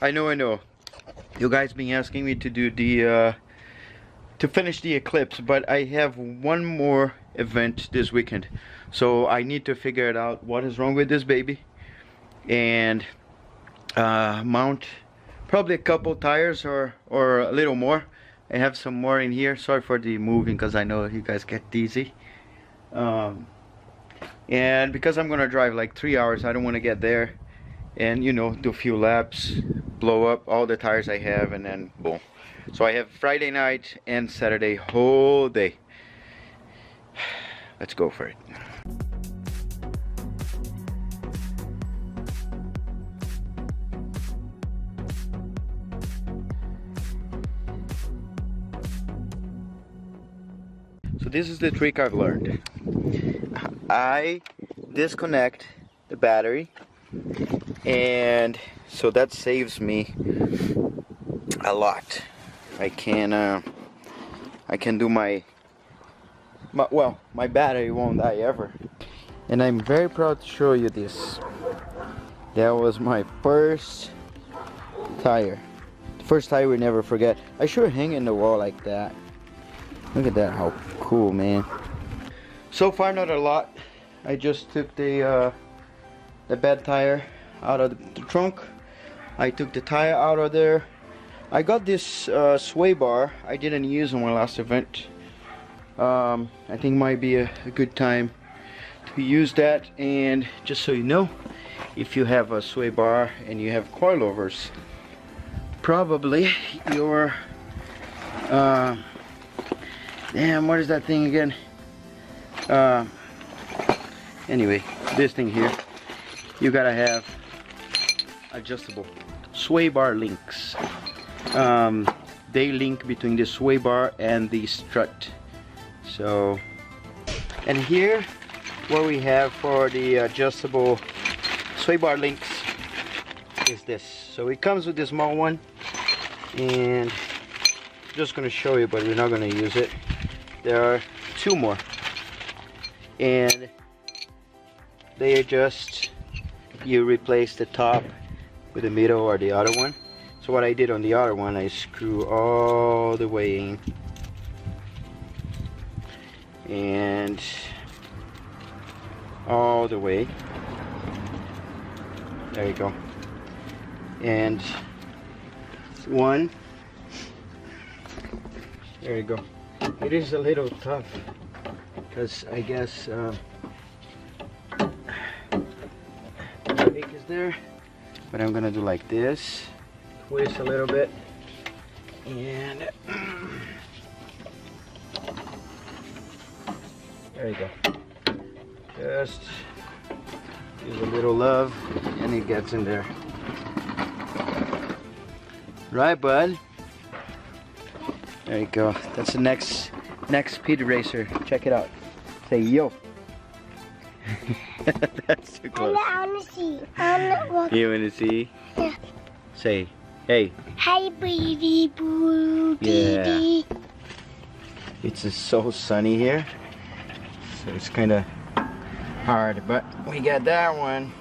I know. You guys been asking me to do the to finish the Eclipse, but I have one more event this weekend, so I need to figure it out what is wrong with this baby and mount probably a couple tires or a little more. I have some more in here. Sorry for the moving because I know you guys get dizzy. And because I'm gonna drive like 3 hours, I don't want to get there and, you know, do a few laps, blow up all the tires I have, and then boom. So I have Friday night and Saturday whole day. Let's go for it. So this is the trick I've learned. I disconnect the battery, and so that saves me a lot. I can do my battery won't die ever. And I'm very proud to show you this. That was my first tire. The first tire we never forget. I should hang in the wall like that. Look at that, how cool, man. So far not a lot. I just took the bad tire out of the trunk. I took the tire out of there. I got this sway bar. I didn't use on my last event. I think might be a good time to use that. And just so you know, if you have a sway bar and you have coilovers, probably your damn, what is that thing again? Anyway, this thing here, you gotta have adjustable sway bar links. They link between the sway bar and the strut. So, and here what we have for the adjustable sway bar links is this. So it comes with this small one, and I'm just gonna show you, but we're not gonna use it. There are two more, and they adjust. You replace the top with the middle or the other one. So what I did on the other one, I screw all the way in, and all the way. There you go. And one. There you go. It is a little tough because I guess the brake is there, but I'm gonna do like this, twist a little bit, and there you go. Just use a little love and it gets in there. Right, bud? There you go. That's the next speed racer. Check it out. Say yo. That's too close. I want to see. You want to see? Yeah. Say hey. Hi, baby boo. Yeah. It's just so sunny here, so it's kind of hard, but we got that one.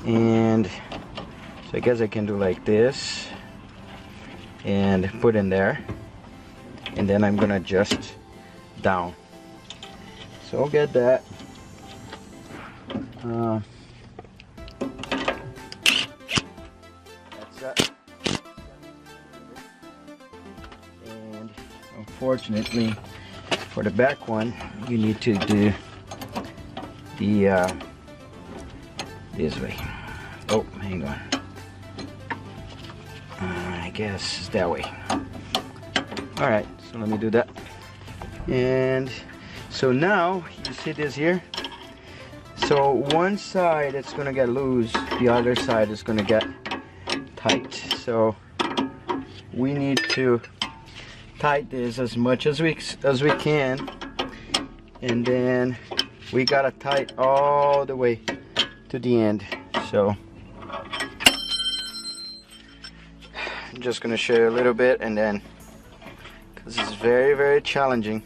And so I guess I can do like this and put in there, and then I'm gonna adjust down. So I'll get that. That's that. And unfortunately, for the back one, you need to do the this way. Oh, hang on. I guess it's that way. All right, so let me do that. And so now you see this here. So one side it's gonna get loose, the other side is gonna get tight. So we need to tighten this as much as we can, and then we gotta tighten all the way to the end. So I'm just gonna show you a little bit, and then because it's very challenging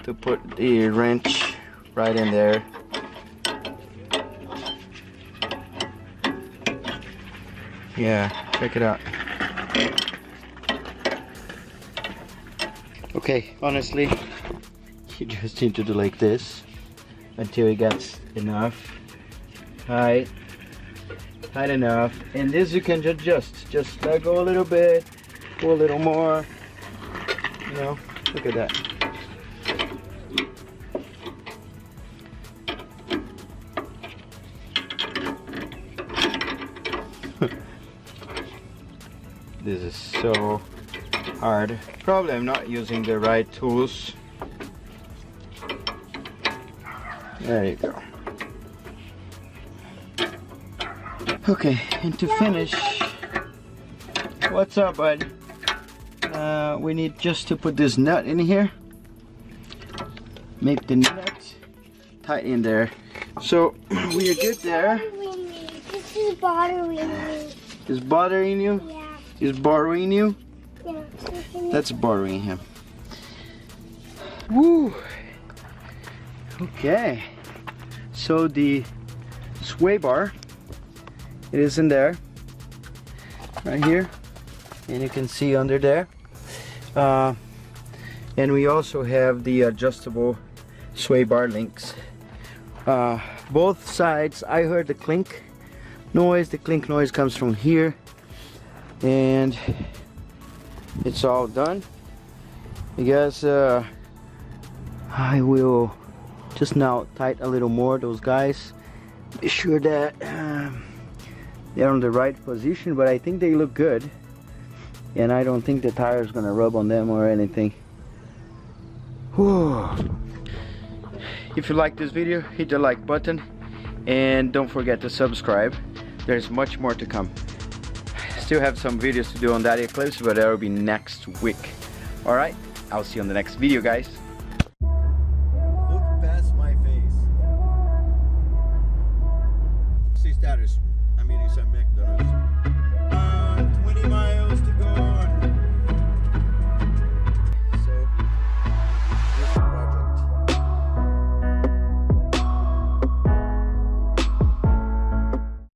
to put the wrench right in there. Yeah, check it out. Okay, honestly, you just need to do like this until it gets enough tight enough, and this you can just let go a little bit, go a little more, you know. Look at that. This is so hard. Probably I'm not using the right tools. There you go. Okay, and to finish, what's up, bud? We need just to put this nut in here. Make the nut tight in there. So we are good there. This is bothering me. Is bothering you? Yeah. Is borrowing you? Yeah. That's borrowing him. Woo! Okay. So the sway bar, it is in there, right here, and you can see under there. And we also have the adjustable sway bar links. Both sides, I heard the clink noise. The clink noise comes from here, and it's all done. I guess I will just now tighten a little more those guys. Be sure that they're on the right position, but I think they look good, and I don't think the tire is gonna rub on them or anything. Whew. If you like this video, hit the like button, and don't forget to subscribe. There's much more to come. Still have some videos to do on that Eclipse, but that will be next week. Alright, I'll see you on the next video, guys. Look past my face. See status. I mean, it's a McDonald's.